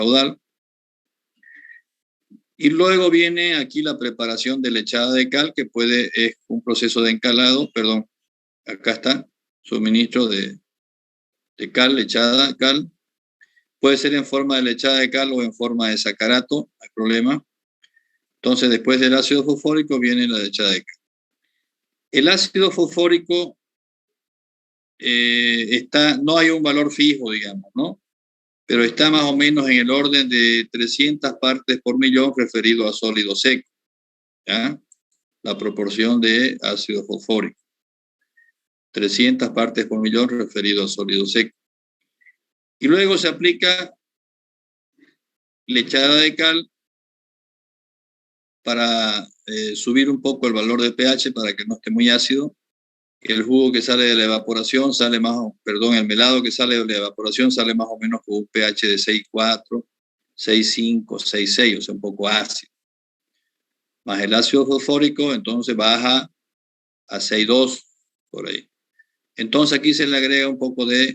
caudal. Y luego viene aquí la preparación de lechada de cal, que es un proceso de encalado, perdón, acá está, suministro de cal, lechada de cal. Puede ser en forma de lechada de cal o en forma de sacarato, no hay problema. Entonces, después del ácido fosfórico viene la lechada de cal. El ácido fosfórico no hay un valor fijo, digamos, ¿no? Pero está más o menos en el orden de 300 partes por millón referido a sólido seco, ¿ya? La proporción de ácido fosfórico. 300 partes por millón referido a sólido seco. Y luego se aplica lechada de cal para subir un poco el valor de pH para que no esté muy ácido. El jugo que sale de la evaporación el melado que sale de la evaporación sale más o menos con un pH de 6,4, 6,5, 6,6, o sea, un poco ácido. Más el ácido fosfórico, entonces baja a 6,2, por ahí. Entonces aquí se le agrega un poco de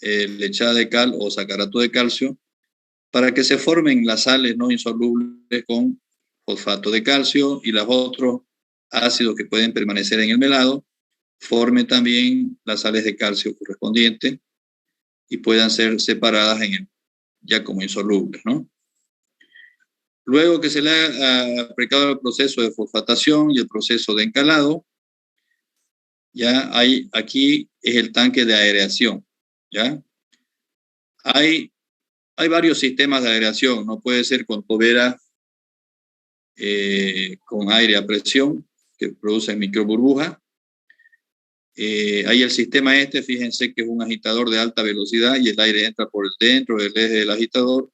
lechada de cal o sacarato de calcio para que se formen las sales no insolubles con fosfato de calcio y los otros ácidos que pueden permanecer en el melado formen también las sales de calcio correspondientes y puedan ser separadas ya como insolubles, ¿no? Luego que se le ha aplicado el proceso de fosfatación y el proceso de encalado, aquí es el tanque de aireación, ¿ya? Hay varios sistemas de aireación, no puede ser con tobera con aire a presión que producen microburbujas. Hay el sistema fíjense que es un agitador de alta velocidad y el aire entra por dentro del eje del agitador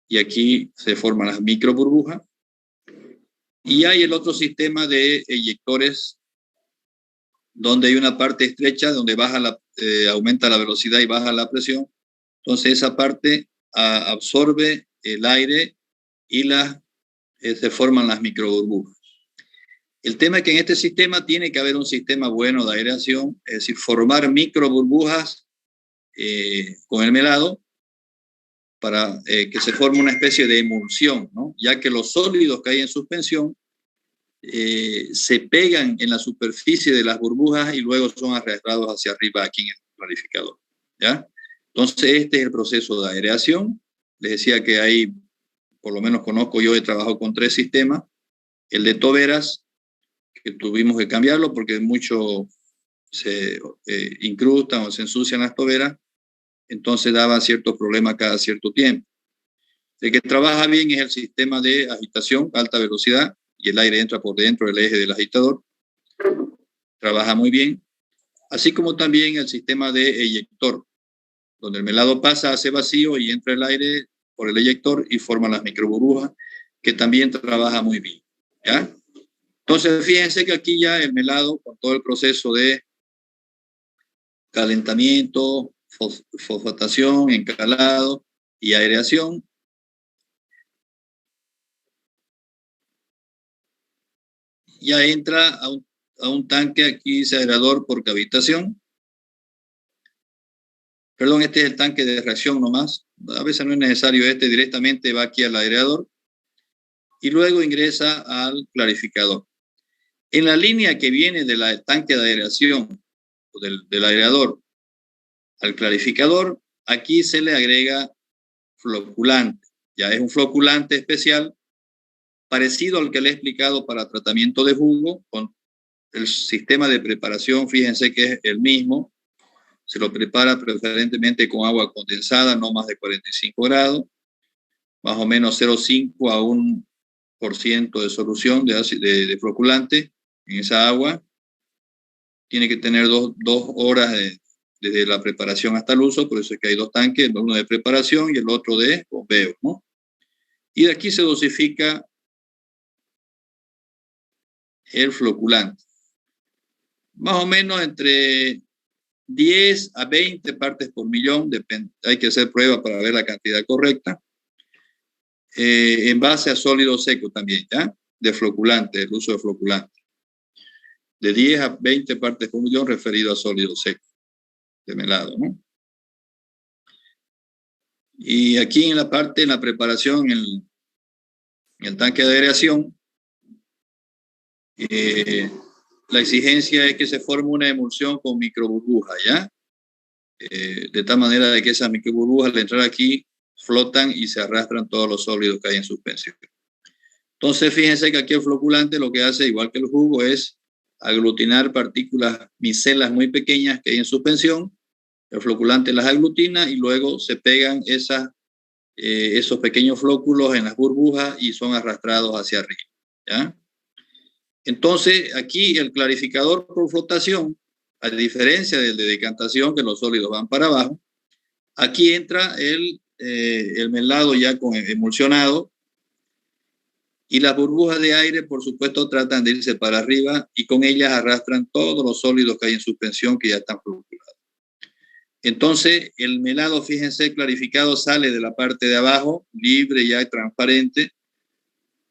y aquí se forman las microburbujas. Y hay el otro sistema de eyectores donde hay una parte estrecha donde aumenta la velocidad y baja la presión. Entonces esa parte absorbe el aire y se forman las microburbujas. El tema es que en este sistema tiene que haber un sistema bueno de aireación, es decir, formar microburbujas con el melado para que se forme una especie de emulsión, ¿no? Ya que los sólidos que hay en suspensión se pegan en la superficie de las burbujas y luego son arrastrados hacia arriba aquí en el clarificador, ¿ya? Entonces este es el proceso de aireación. Les decía que hay, por lo menos conozco yo, he trabajado con 3 sistemas. El de toberas, que tuvimos que cambiarlo porque mucho se incrustan o se ensucian las toberas, entonces daba ciertos problemas cada cierto tiempo. El que trabaja bien es el sistema de agitación, alta velocidad, y el aire entra por dentro del eje del agitador. Trabaja muy bien. Así como también el sistema de eyector, donde el melado pasa, hace vacío y entra el aire por el eyector y forma las microburbujas, que también trabaja muy bien, ¿ya? Entonces, fíjense que aquí ya el melado, con todo el proceso de calentamiento, fosfatación, encalado y aireación, ya entra a un tanque, aquí dice aerador por cavitación. Perdón, este es el tanque de reacción nomás. A veces no es necesario directamente va aquí al aireador y luego ingresa al clarificador. En la línea que viene del tanque de aireación, del aireador al clarificador, aquí se le agrega floculante. Ya es un floculante especial parecido al que le he explicado para tratamiento de jugo, con el sistema de preparación, fíjense que es el mismo. Se lo prepara preferentemente con agua condensada, no más de 45 grados, más o menos 0,5 a 1% de solución de floculante en esa agua. Tiene que tener dos horas desde la preparación hasta el uso, por eso es que hay 2 tanques, uno de preparación y el otro de bombeo, ¿no? Y de aquí se dosifica el floculante. Más o menos entre 10 a 20 partes por millón, hay que hacer pruebas para ver la cantidad correcta, en base a sólido seco también, ¿ya? De floculante, el uso de floculante. De 10 a 20 partes por millón referido a sólido seco, de melado, ¿no? Y aquí en la parte, en la preparación, en el tanque de aireación, la exigencia es que se forme una emulsión con microburbujas, ¿ya? De tal manera de que esas microburbujas al entrar aquí flotan y se arrastran todos los sólidos que hay en suspensión. Entonces, fíjense que aquí el floculante lo que hace, igual que el jugo, es aglutinar partículas micelas muy pequeñas que hay en suspensión. El floculante las aglutina y luego se pegan esos pequeños flóculos en las burbujas y son arrastrados hacia arriba, ¿ya? Entonces, aquí el clarificador por flotación, a diferencia del de decantación, que los sólidos van para abajo, aquí entra el melado ya emulsionado, y las burbujas de aire, por supuesto, tratan de irse para arriba y con ellas arrastran todos los sólidos que hay en suspensión que ya están floculados. Entonces, el melado, fíjense, clarificado sale de la parte de abajo, libre ya y transparente,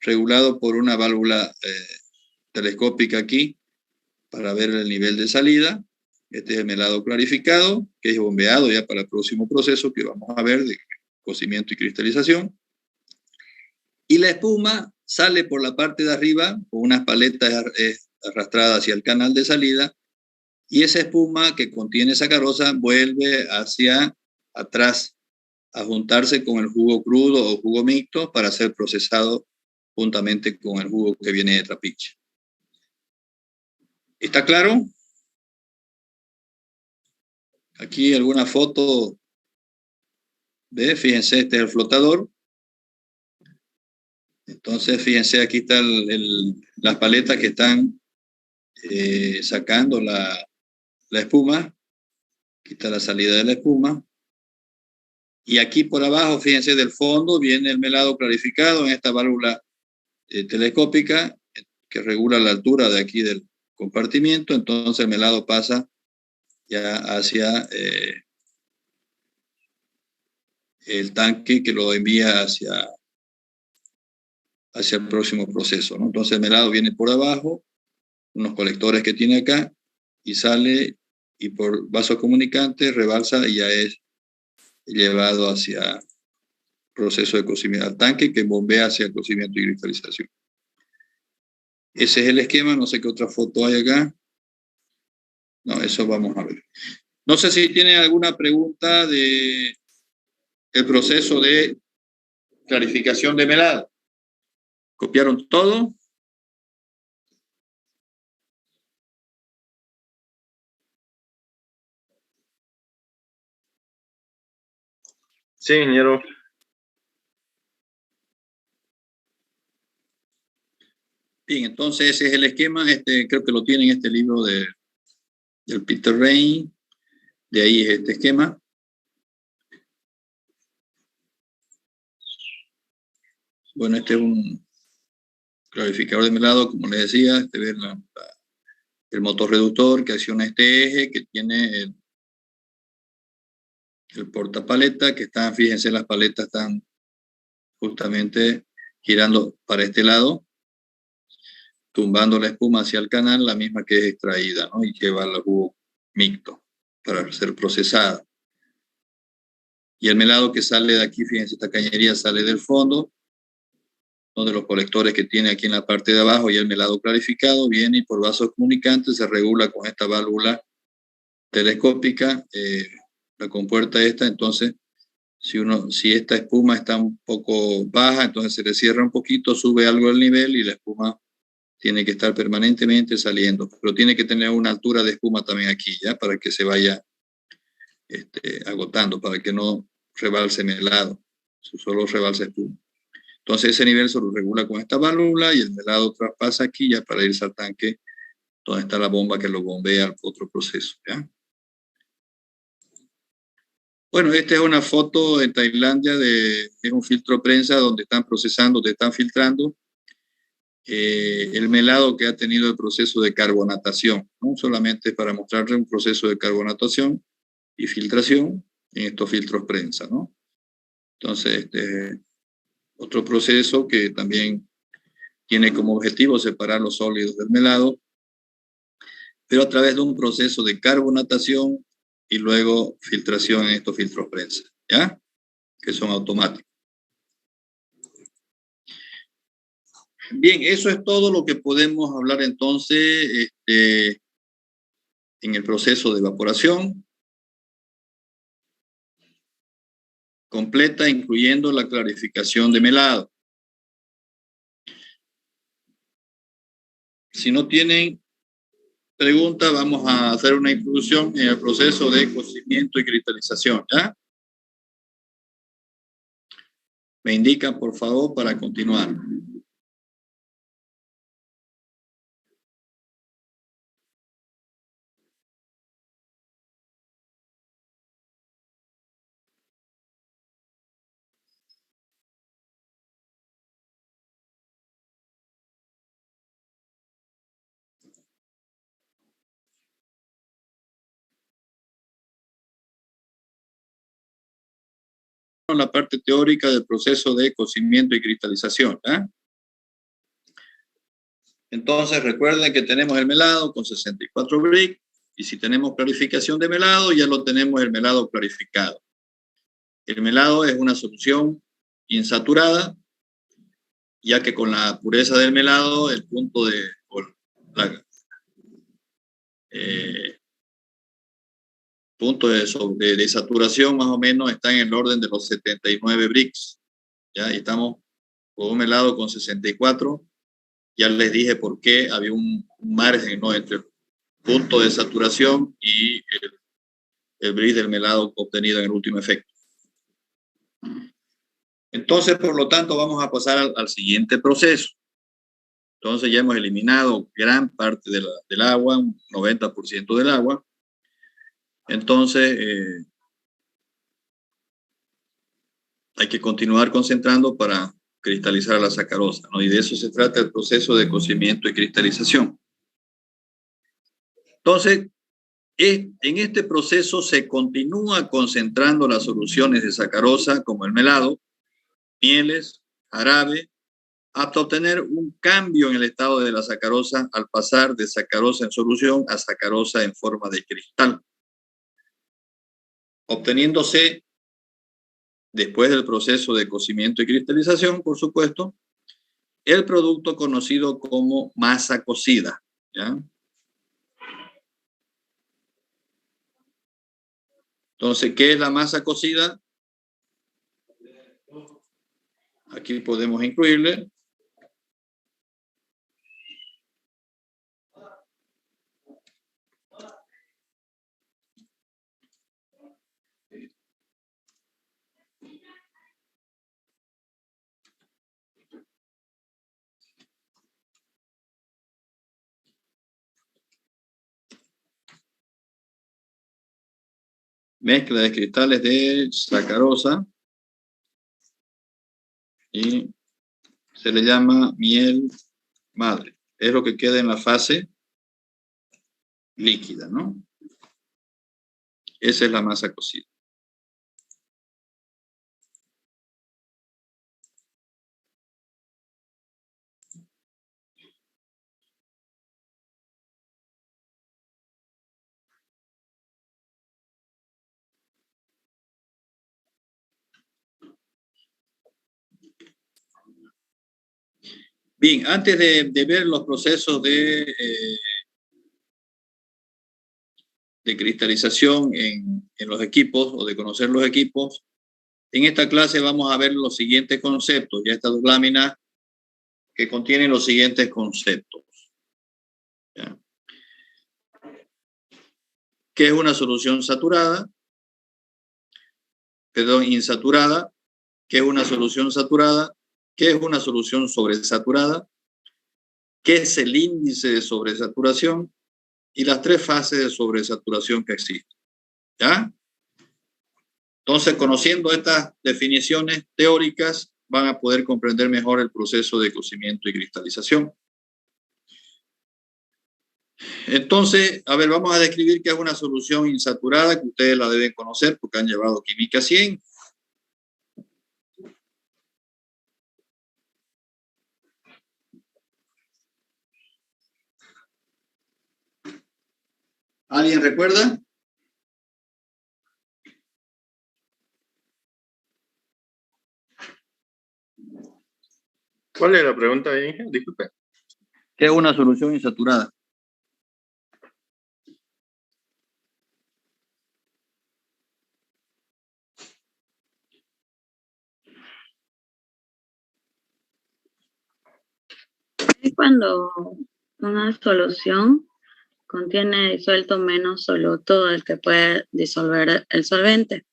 regulado por una válvula telescópica aquí para ver el nivel de salida. Este es el melado clarificado, que es bombeado ya para el próximo proceso que vamos a ver de cocimiento y cristalización. Y la espuma sale por la parte de arriba con unas paletas arrastradas hacia el canal de salida, y esa espuma que contiene sacarosa vuelve hacia atrás a juntarse con el jugo crudo o jugo mixto para ser procesado juntamente con el jugo que viene de trapiche. ¿Está claro? Aquí alguna foto. ¿Ve? Fíjense, este es el flotador. Entonces, fíjense, aquí están las paletas que están sacando la espuma. Aquí está la salida de la espuma. Y aquí por abajo, fíjense, del fondo viene el melado clarificado en esta válvula telescópica que regula la altura de aquí del compartimiento. Entonces el melado pasa ya hacia el tanque que lo envía hacia el próximo proceso, ¿no? Entonces el melado viene por abajo, unos colectores que tiene acá, y sale y por vaso comunicante rebalsa y ya es llevado hacia el proceso de cocimiento al tanque que bombea hacia el cocimiento y cristalización. Ese es el esquema. No sé qué otra foto hay acá. No, eso vamos a ver. No sé si tienen alguna pregunta de el proceso de clarificación de melado. ¿Copiaron todo? Sí, ingeniero. Bien, entonces ese es el esquema. Creo que lo tienen en este libro del Peter Rain. De ahí es este esquema. Bueno, este es un clarificador de melado, como les decía. Ve el motor reductor que acciona este eje, que tiene el portapaleta, que están, fíjense, las paletas están justamente girando para este lado, tumbando la espuma hacia el canal, la misma que es extraída, ¿no? Y lleva al jugo mixto para ser procesada. Y el melado que sale de aquí, fíjense, esta cañería sale del fondo, donde los colectores que tiene aquí en la parte de abajo, y el melado clarificado viene y por vasos comunicantes se regula con esta válvula telescópica, la compuerta esta. Entonces, si esta espuma está un poco baja, entonces se le cierra un poquito, sube algo el nivel y la espuma tiene que estar permanentemente saliendo, pero tiene que tener una altura de espuma también aquí, ya, para que se vaya agotando, para que no rebalse melado, solo rebalse espuma. Entonces ese nivel se lo regula con esta válvula y el melado traspasa aquí ya para irse al tanque donde está la bomba que lo bombea al otro proceso, ¿ya? Bueno, esta es una foto en Tailandia es un filtro prensa donde están procesando, donde están filtrando el melado que ha tenido el proceso de carbonatación, ¿no? Solamente para mostrarle un proceso de carbonatación y filtración en estos filtros prensa, ¿no? Entonces, otro proceso que también tiene como objetivo separar los sólidos del melado, pero a través de un proceso de carbonatación y luego filtración en estos filtros prensa, ¿ya? que son automáticos. Bien, eso es todo lo que podemos hablar entonces en el proceso de evaporación completa, incluyendo la clarificación de melado. Si no tienen preguntas, vamos a hacer una introducción en el proceso de cocimiento y cristalización, ¿ya? Me indican, por favor, para continuar. La parte teórica del proceso de cocimiento y cristalización, ¿eh? Entonces recuerden que tenemos el melado con 64 Brix y si tenemos clarificación de melado ya lo tenemos el melado clarificado. El melado es una solución insaturada, ya que con la pureza del melado el punto de de saturación más o menos está en el orden de los 79 Brix. Ya, y estamos con un melado con 64. Ya les dije por qué había un margen, ¿no?, entre el punto de saturación y el Brix del melado obtenido en el último efecto. Entonces, por lo tanto, vamos a pasar al siguiente proceso. Entonces ya hemos eliminado gran parte del agua, un 90% del agua. Entonces, hay que continuar concentrando para cristalizar la sacarosa, ¿no? Y de eso se trata el proceso de cocimiento y cristalización. Entonces, en este proceso se continúa concentrando las soluciones de sacarosa como el melado, mieles, jarabe, hasta obtener un cambio en el estado de la sacarosa al pasar de sacarosa en solución a sacarosa en forma de cristal, obteniéndose, después del proceso de cocimiento y cristalización, por supuesto, el producto conocido como masa cocida, ¿ya? Entonces, ¿qué es la masa cocida? Aquí podemos incluirle mezcla de cristales de sacarosa y se le llama miel madre. Es lo que queda en la fase líquida, ¿no? Esa es la masa cocida. Bien, antes de ver los procesos de cristalización en los equipos o de conocer los equipos, en esta clase vamos a ver los siguientes conceptos, ya estas dos láminas que contienen los siguientes conceptos. ¿Ya? ¿Qué es una solución saturada? Perdón, insaturada. ¿Qué es una solución saturada? ¿Qué es una solución sobresaturada? ¿Qué es el índice de sobresaturación? Y las tres fases de sobresaturación que existen. ¿Ya? Entonces, conociendo estas definiciones teóricas, van a poder comprender mejor el proceso de cocimiento y cristalización. Entonces, a ver, vamos a describir qué es una solución insaturada, que ustedes la deben conocer porque han llevado Química 100. ¿Alguien recuerda? ¿Cuál es la pregunta ahí? Disculpe. ¿Qué es una solución insaturada? Es cuando una solución contiene disuelto menos soluto del que puede disolver el solvente.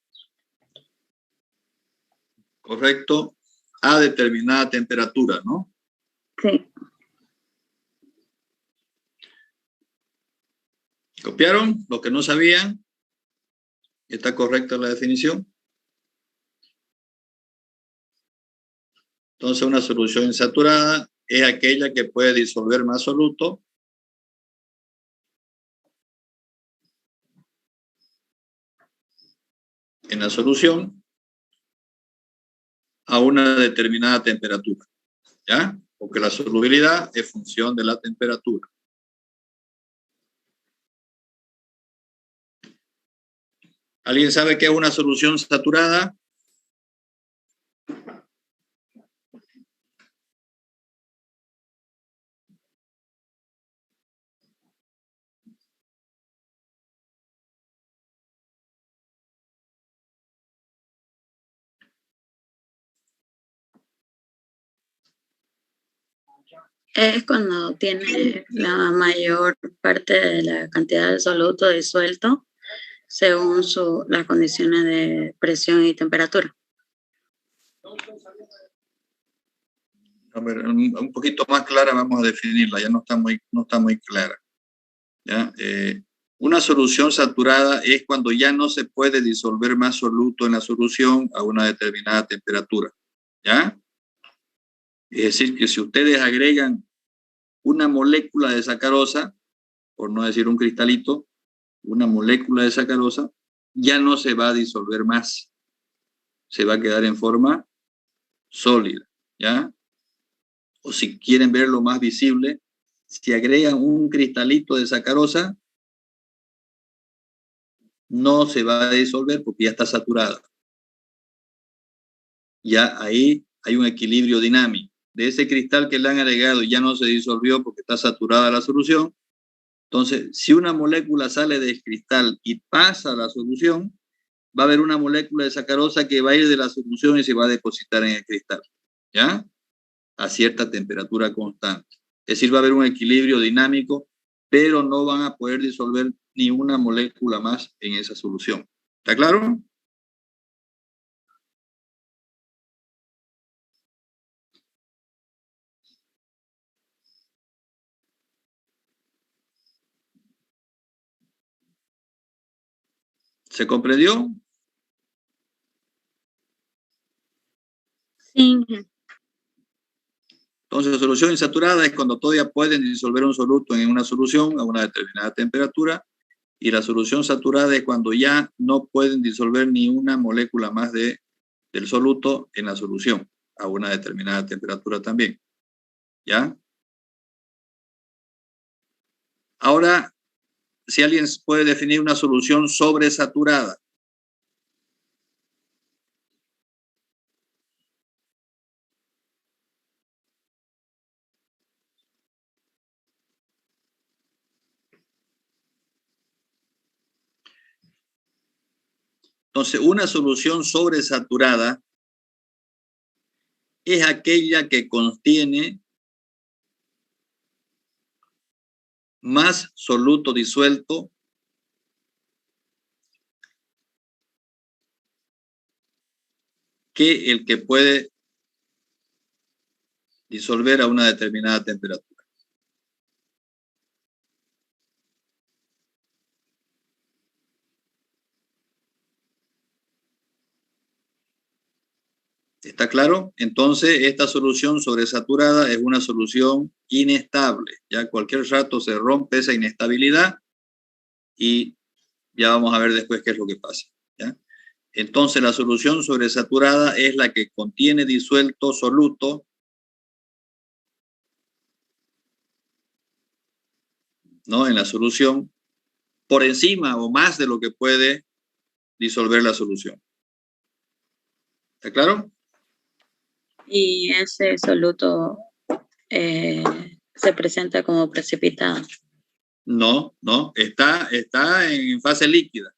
Correcto. A determinada temperatura, ¿no? Sí. ¿Copiaron? Lo que no sabían. ¿Está correcta la definición? Entonces, una solución insaturada es aquella que puede disolver más soluto en la solución a una determinada temperatura, ¿ya? Porque la solubilidad es función de la temperatura. ¿Alguien sabe qué es una solución saturada? Es cuando tiene la mayor parte de la cantidad de soluto disuelto según las condiciones de presión y temperatura. A ver, un poquito más clara vamos a definirla, ya no está muy clara. ¿Ya? Una solución saturada es cuando ya no se puede disolver más soluto en la solución a una determinada temperatura, ¿ya? Es decir, que si ustedes agregan una molécula de sacarosa, por no decir un cristalito, una molécula de sacarosa, ya no se va a disolver más, se va a quedar en forma sólida, ¿ya? O si quieren verlo más visible, si agregan un cristalito de sacarosa, no se va a disolver porque ya está saturada. Ya ahí hay un equilibrio dinámico. De ese cristal que le han agregado ya no se disolvió porque está saturada la solución. Entonces, si una molécula sale del cristal y pasa a la solución, va a haber una molécula de sacarosa que va a ir de la solución y se va a depositar en el cristal, ¿ya? A cierta temperatura constante. Es decir, va a haber un equilibrio dinámico, pero no van a poder disolver ni una molécula más en esa solución. ¿Está claro? ¿Se comprendió? Sí. Entonces, la solución insaturada es cuando todavía pueden disolver un soluto en una solución a una determinada temperatura, y la solución saturada es cuando ya no pueden disolver ni una molécula más del soluto en la solución a una determinada temperatura también. ¿Ya? Ahora, si alguien puede definir una solución sobresaturada. Entonces, una solución sobresaturada es aquella que contiene más soluto disuelto que el que puede disolver a una determinada temperatura. ¿Está claro? Entonces, esta solución sobresaturada es una solución inestable. Ya cualquier rato se rompe esa inestabilidad y ya vamos a ver después qué es lo que pasa. ¿Ya? Entonces, la solución sobresaturada es la que contiene disuelto soluto, ¿no? En la solución, por encima o más de lo que puede disolver la solución. ¿Está claro? Y ese soluto se presenta como precipitado. No, no, está en fase líquida.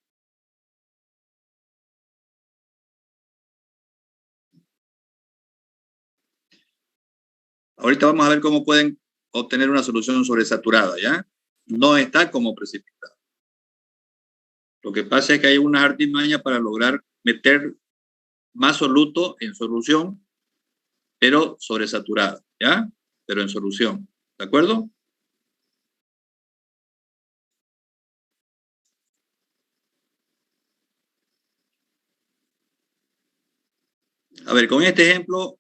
Ahorita vamos a ver cómo pueden obtener una solución sobresaturada, ¿ya? No está como precipitado. Lo que pasa es que hay unas artimañas para lograr meter más soluto en solución, pero sobresaturada, ¿ya? Pero en solución, ¿de acuerdo? A ver, con este ejemplo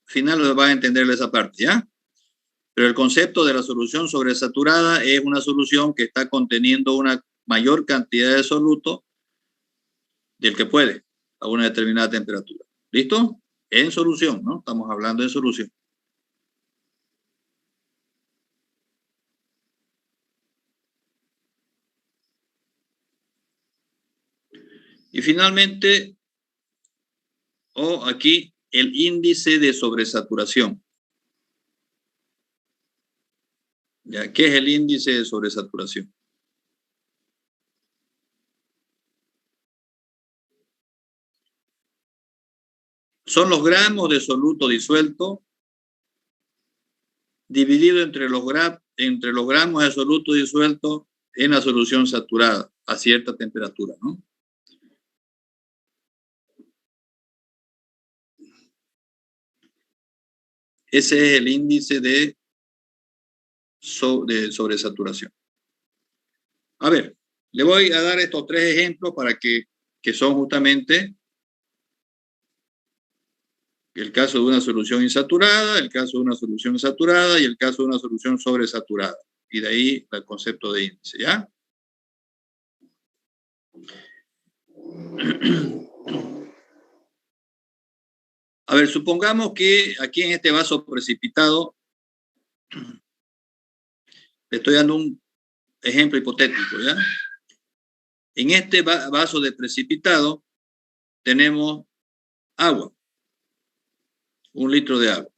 final va a entender esa parte, ¿ya? Pero el concepto de la solución sobresaturada es una solución que está conteniendo una mayor cantidad de soluto del que puede a una determinada temperatura. ¿Listo? En solución, ¿no? Estamos hablando de solución. Y finalmente, aquí el índice de sobresaturación. ¿Ya? ¿Qué es el índice de sobresaturación? Son los gramos de soluto disuelto dividido entre los gramos de soluto disuelto en la solución saturada a cierta temperatura, ¿no? Ese es el índice de sobresaturación. A ver, le voy a dar estos tres ejemplos para que son justamente el caso de una solución insaturada, el caso de una solución saturada y el caso de una solución sobresaturada. Y de ahí el concepto de índice, ¿ya? A ver, supongamos que aquí en este vaso precipitado, le estoy dando un ejemplo hipotético, ¿ya? En este vaso de precipitado tenemos agua, 1 litro de agua.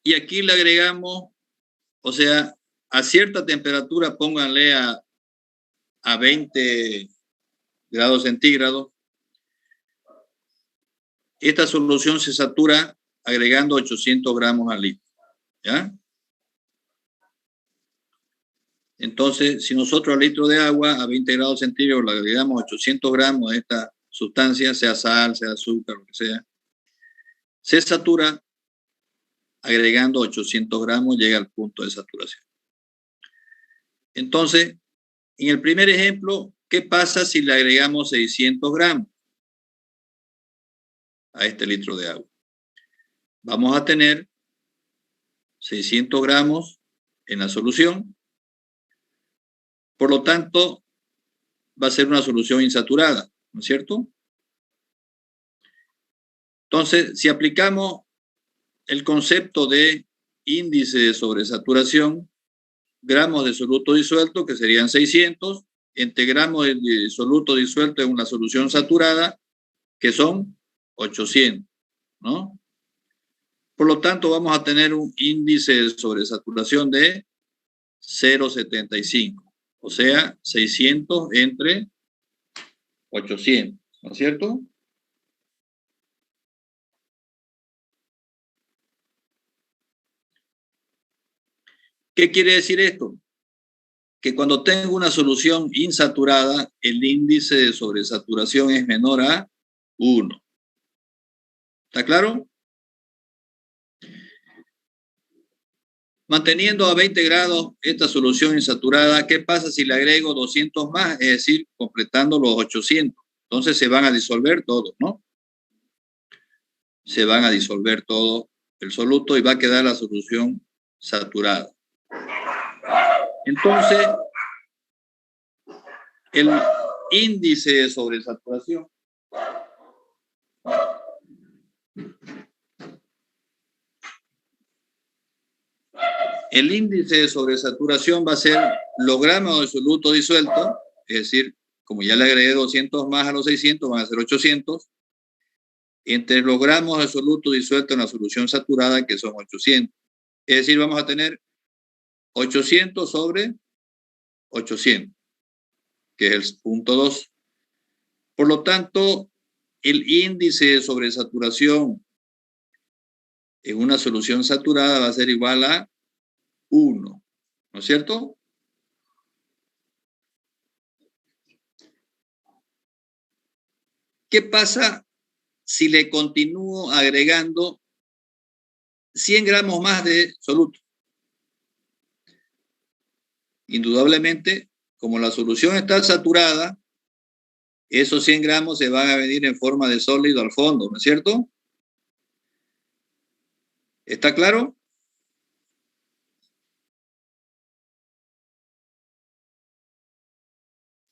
Y aquí le agregamos, o sea, a cierta temperatura, pónganle a 20 grados centígrados, esta solución se satura agregando 800 gramos al litro, ¿ya? Entonces, si nosotros al litro de agua a 20 grados centígrados le agregamos 800 gramos de esta sustancia, sea sal, sea azúcar, lo que sea, se satura agregando 800 gramos, llega al punto de saturación. Entonces, en el primer ejemplo, ¿qué pasa si le agregamos 600 gramos a este litro de agua? Vamos a tener 600 gramos en la solución. Por lo tanto, va a ser una solución insaturada, ¿no es cierto? Entonces, si aplicamos el concepto de índice de sobresaturación, gramos de soluto disuelto, que serían 600, entre gramos de soluto disuelto en una solución saturada, que son 800, ¿no? Por lo tanto, vamos a tener un índice de sobresaturación de 0,75, o sea, 600 entre 800, ¿no es cierto? ¿Qué quiere decir esto? Que cuando tengo una solución insaturada, el índice de sobresaturación es menor a 1. ¿Está claro? Manteniendo a 20 grados esta solución insaturada, ¿qué pasa si le agrego 200 más? Es decir, completando los 800. Entonces se van a disolver todos, ¿no? Se van a disolver todo el soluto y va a quedar la solución saturada. Entonces, el índice de sobresaturación va a ser los gramos de soluto disuelto, es decir, como ya le agregué 200 más a los 600, van a ser 800, entre los gramos de soluto disuelto en la solución saturada, que son 800. Es decir, vamos a tener 800 sobre 800, que es el punto 2. Por lo tanto, el índice de sobresaturación en una solución saturada va a ser igual a 1, ¿no es cierto? ¿Qué pasa si le continúo agregando 100 gramos más de soluto? Indudablemente, como la solución está saturada, esos 100 gramos se van a venir en forma de sólido al fondo, ¿no es cierto? ¿Está claro?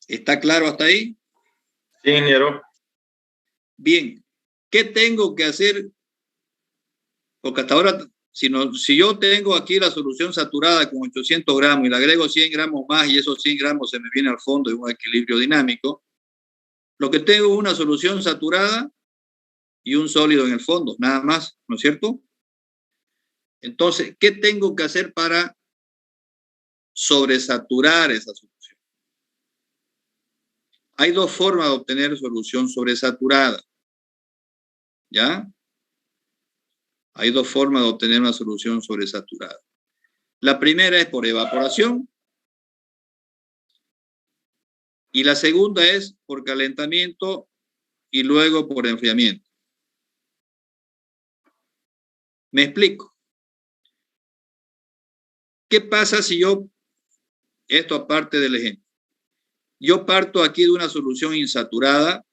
¿Está claro hasta ahí? Sí, ingeniero. Bien, ¿qué tengo que hacer? Porque hasta ahora, si yo tengo aquí la solución saturada con 800 gramos y le agrego 100 gramos más y esos 100 gramos se me vienen al fondo en un equilibrio dinámico, lo que tengo es una solución saturada y un sólido en el fondo, nada más, ¿no es cierto? Entonces, ¿qué tengo que hacer para sobresaturar esa solución? Hay dos formas de obtener solución sobresaturada, ¿ya? Hay dos formas de obtener una solución sobresaturada. La primera es por evaporación y la segunda es por calentamiento y luego por enfriamiento. Me explico. ¿Qué pasa si esto aparte del ejemplo, yo parto aquí de una solución insaturada,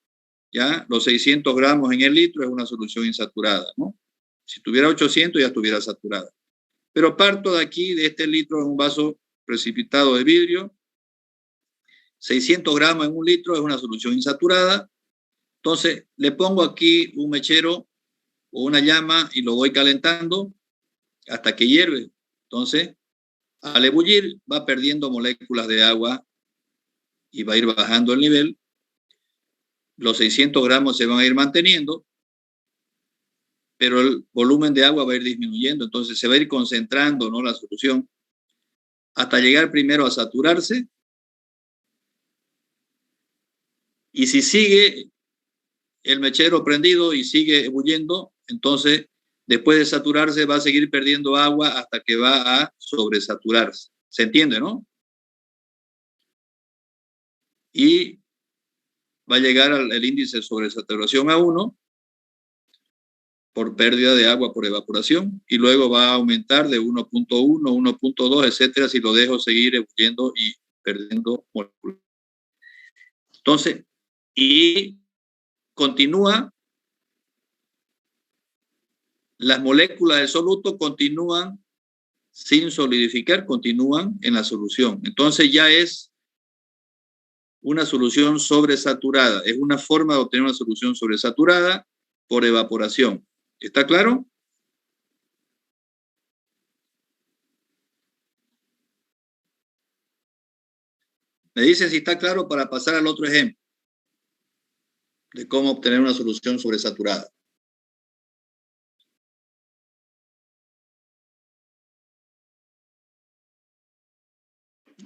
ya, los 600 gramos en el litro es una solución insaturada, ¿no? Si tuviera 800 ya estuviera saturada. Pero parto de aquí, de este litro en un vaso precipitado de vidrio, 600 gramos en un litro es una solución insaturada. Entonces, le pongo aquí un mechero o una llama y lo voy calentando hasta que hierve. Entonces, al ebullir va perdiendo moléculas de agua y va a ir bajando el nivel. Los 600 gramos se van a ir manteniendo, pero el volumen de agua va a ir disminuyendo. Entonces, se va a ir concentrando, ¿no?, la solución hasta llegar primero a saturarse. Y si sigue el mechero prendido y sigue ebulliendo, entonces después de saturarse va a seguir perdiendo agua hasta que va a sobresaturarse. ¿Se entiende, no? Y va a llegar el índice de sobresaturación a 1 por pérdida de agua por evaporación y luego va a aumentar de 1.1, 1.2, etcétera, si lo dejo seguir ebulliendo y perdiendo moléculas. Entonces, y continúa, las moléculas del soluto continúan sin solidificar, continúan en la solución. Entonces ya es una solución sobresaturada. Es una forma de obtener una solución sobresaturada por evaporación. ¿Está claro? Me dicen si está claro para pasar al otro ejemplo de cómo obtener una solución sobresaturada.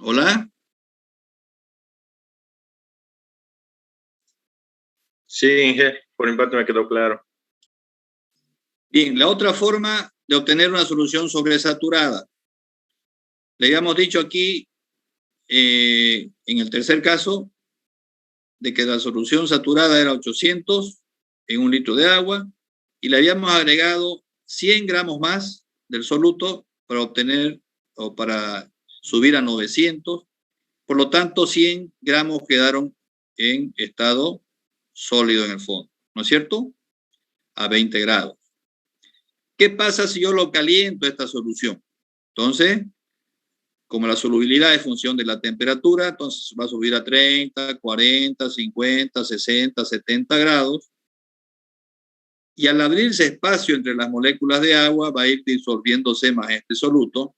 ¿Hola? Sí, Inge, por mi parte me quedó claro. Bien, la otra forma de obtener una solución sobresaturada. Le habíamos dicho aquí, en el tercer caso, de que la solución saturada era 800 en un litro de agua y le habíamos agregado 100 gramos más del soluto para obtener o para subir a 900. Por lo tanto, 100 gramos quedaron en estado sólido en el fondo, ¿no es cierto? A 20 grados. ¿Qué pasa si yo lo caliento esta solución? Entonces, como la solubilidad es función de la temperatura, entonces va a subir a 30, 40, 50, 60, 70 grados. Y al abrirse espacio entre las moléculas de agua, va a ir disolviéndose más este soluto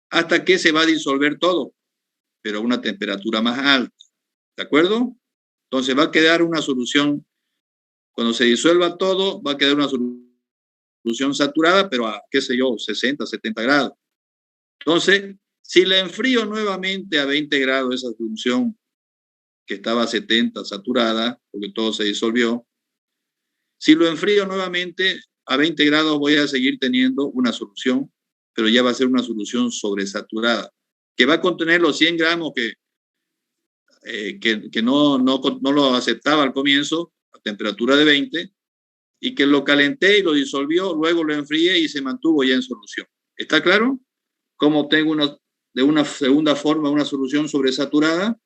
hasta que se va a disolver todo, pero a una temperatura más alta. ¿De acuerdo? Entonces va a quedar una solución, cuando se disuelva todo, va a quedar una solución saturada, pero a, qué sé yo, 60, 70 grados. Entonces, si la enfrío nuevamente a 20 grados esa solución que estaba a 70 saturada, porque todo se disolvió, si lo enfrío nuevamente a 20 grados voy a seguir teniendo una solución, pero ya va a ser una solución sobresaturada, que va a contener los 100 gramos que no lo aceptaba al comienzo, a temperatura de 20, y que lo calenté y lo disolvió, luego lo enfrié y se mantuvo ya en solución. ¿Está claro? ¿Cómo obtengo de una segunda forma una solución sobresaturada?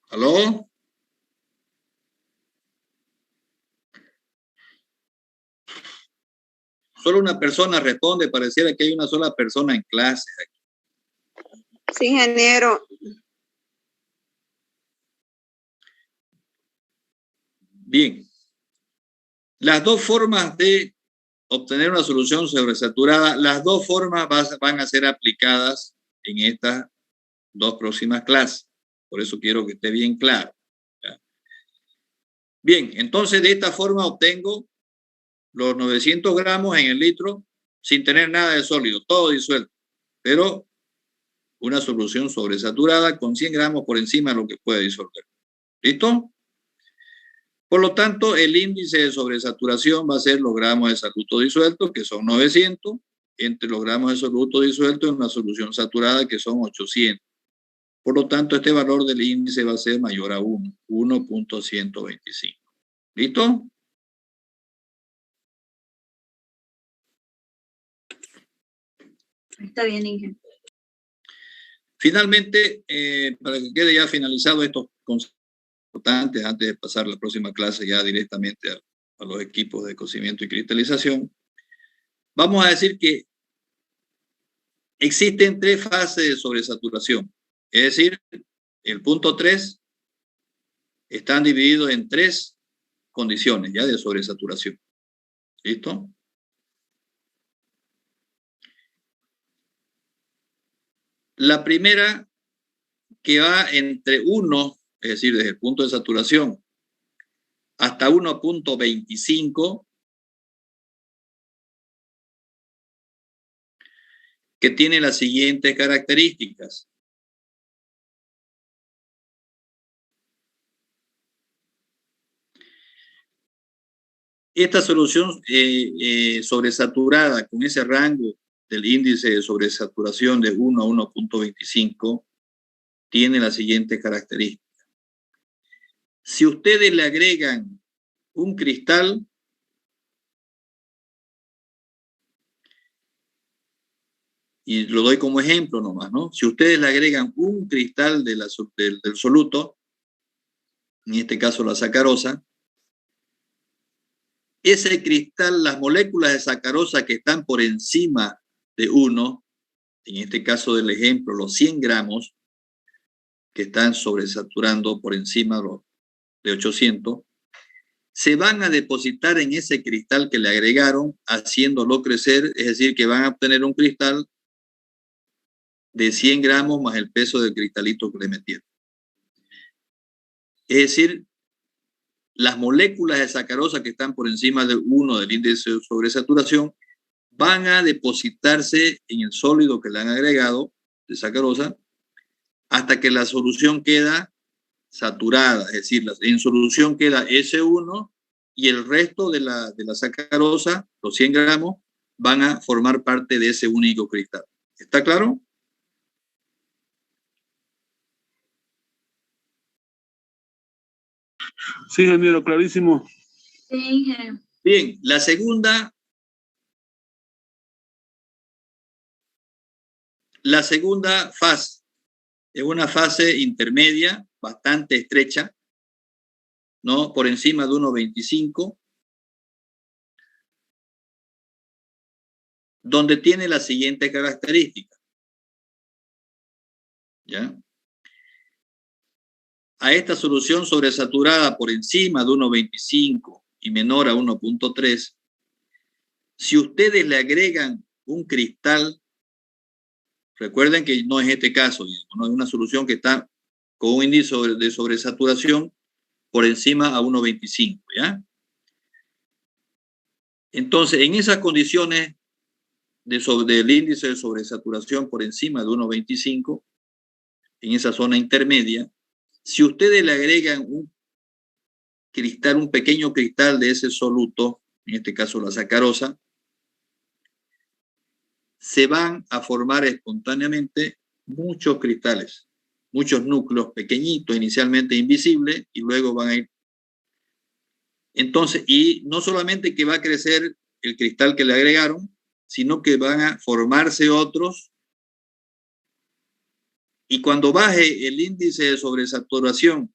¿Aló? Solo una persona responde, pareciera que hay una sola persona en clase. Sí, ingeniero. Bien. Las dos formas de obtener una solución sobresaturada, las dos formas van a ser aplicadas en estas dos próximas clases. Por eso quiero que esté bien claro. ¿Ya? Bien, entonces de esta forma obtengo los 900 gramos en el litro sin tener nada de sólido, todo disuelto, pero una solución sobresaturada con 100 gramos por encima de lo que puede disolver. ¿Listo? Por lo tanto, el índice de sobresaturación va a ser los gramos de soluto disuelto, que son 900, entre los gramos de soluto disuelto en una solución saturada, que son 800. Por lo tanto, este valor del índice va a ser mayor a 1, 1.125. ¿Listo? Está bien, ingeniero. Finalmente, para que quede ya finalizado estos conceptos importantes, antes de pasar la próxima clase ya directamente a los equipos de cocimiento y cristalización, vamos a decir que existen 3 fases de sobresaturación. Es decir, el punto 3 están divididos en 3 condiciones ya de sobresaturación. ¿Listo? La primera, que va entre 1, es decir, desde el punto de saturación, hasta 1.25, que tiene las siguientes características. Esta solución sobresaturada con ese rango del índice de sobresaturación de 1 a 1.25 tiene la siguiente característica. Si ustedes le agregan un cristal, y lo doy como ejemplo nomás, ¿no? Si ustedes le agregan un cristal del soluto, en este caso la sacarosa, ese cristal, las moléculas de sacarosa que están por encima de 1, en este caso del ejemplo, los 100 gramos, que están sobresaturando por encima de 800, se van a depositar en ese cristal que le agregaron, haciéndolo crecer, es decir, que van a obtener un cristal de 100 gramos más el peso del cristalito que le metieron. Es decir, las moléculas de sacarosa que están por encima de 1 del índice de sobresaturación van a depositarse en el sólido que le han agregado de sacarosa hasta que la solución queda saturada, es decir, en solución queda S1 y el resto de la sacarosa, los 100 gramos, van a formar parte de ese único cristal. ¿Está claro? Sí, ingeniero, clarísimo. Sí, ingeniero. Bien, la segunda fase es una fase intermedia, bastante estrecha, ¿no? Por encima de 1.25, donde tiene la siguiente característica. ¿Ya? A esta solución sobresaturada por encima de 1.25 y menor a 1.3, si ustedes le agregan un cristal, recuerden que no es este caso, no es una solución que está con un índice de sobresaturación por encima a 1.25, ¿ya? Entonces, en esas condiciones del índice de sobresaturación por encima de 1.25, en esa zona intermedia, si ustedes le agregan un cristal, un pequeño cristal de ese soluto, en este caso la sacarosa, se van a formar espontáneamente muchos cristales, muchos núcleos pequeñitos, inicialmente invisibles, y luego van a ir. Entonces, y no solamente que va a crecer el cristal que le agregaron, sino que van a formarse otros, y cuando baje el índice de sobresaturación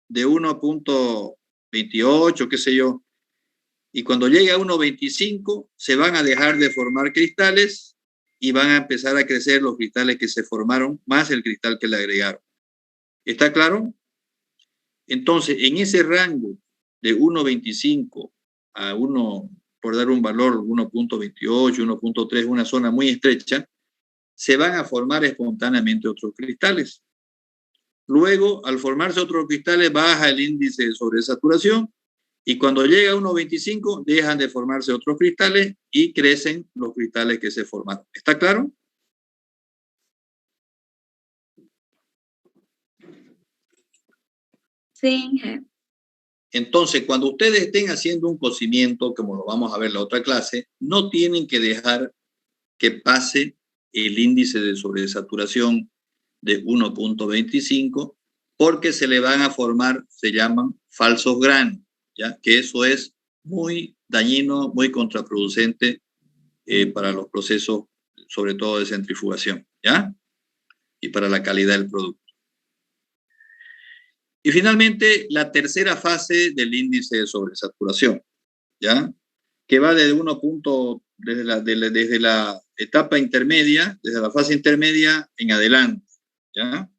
de 1.28, qué sé yo, y cuando llegue a 1.25, se van a dejar de formar cristales y van a empezar a crecer los cristales que se formaron, más el cristal que le agregaron. ¿Está claro? Entonces, en ese rango de 1.25 a 1, por dar un valor, 1.28, 1.3, una zona muy estrecha, se van a formar espontáneamente otros cristales. Luego, al formarse otros cristales, baja el índice de sobresaturación y cuando llega a 1.25, dejan de formarse otros cristales y crecen los cristales que se formaron. ¿Está claro? Sí. Entonces, cuando ustedes estén haciendo un cocimiento, como lo vamos a ver en la otra clase, no tienen que dejar que pase el índice de sobresaturación de 1.25 porque se le van a formar, se llaman falsos granos, ¿ya? Que eso es muy dañino, muy contraproducente para los procesos, sobre todo de centrifugación, ¿ya? Y para la calidad del producto. Y finalmente, la tercera fase del índice de sobresaturación, ¿ya? Que va desde desde la etapa intermedia, desde la fase intermedia en adelante, ¿ya?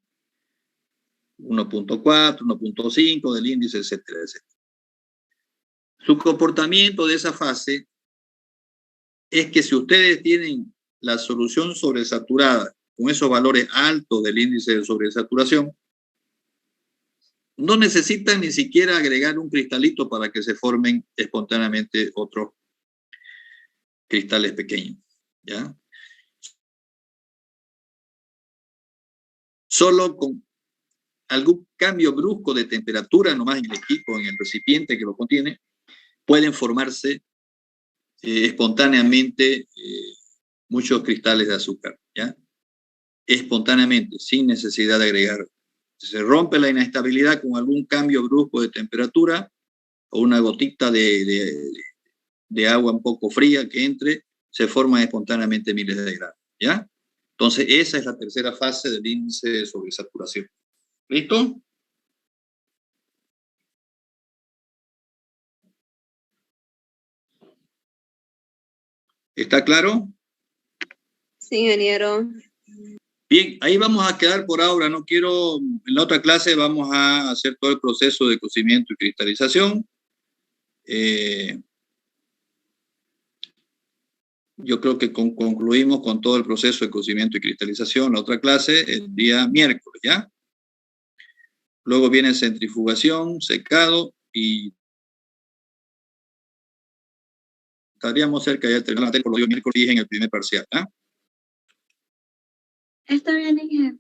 1.4, 1.5 del índice, etcétera, etcétera. Su comportamiento de esa fase es que si ustedes tienen la solución sobresaturada con esos valores altos del índice de sobresaturación, no necesitan ni siquiera agregar un cristalito para que se formen espontáneamente otros cristales pequeños, ¿ya? Solo con algún cambio brusco de temperatura, nomás en el equipo, en el recipiente que lo contiene, pueden formarse espontáneamente muchos cristales de azúcar, ¿ya? Espontáneamente, sin necesidad de agregar. Se rompe la inestabilidad con algún cambio brusco de temperatura o una gotita de agua un poco fría que entre, se forman espontáneamente miles de granos, ¿ya? Entonces, esa es la tercera fase del índice de sobresaturación. ¿Listo? ¿Está claro? Sí, ingeniero. Bien, ahí vamos a quedar por ahora. No quiero, en la otra clase vamos a hacer todo el proceso de cocimiento y cristalización. Yo creo que concluimos con todo el proceso de cocimiento y cristalización. La otra clase el día miércoles, ¿ya? Luego viene centrifugación, secado y estaríamos cerca ya de terminar por lo miércoles en el primer parcial, ¿ah? Está bien, ingeniero.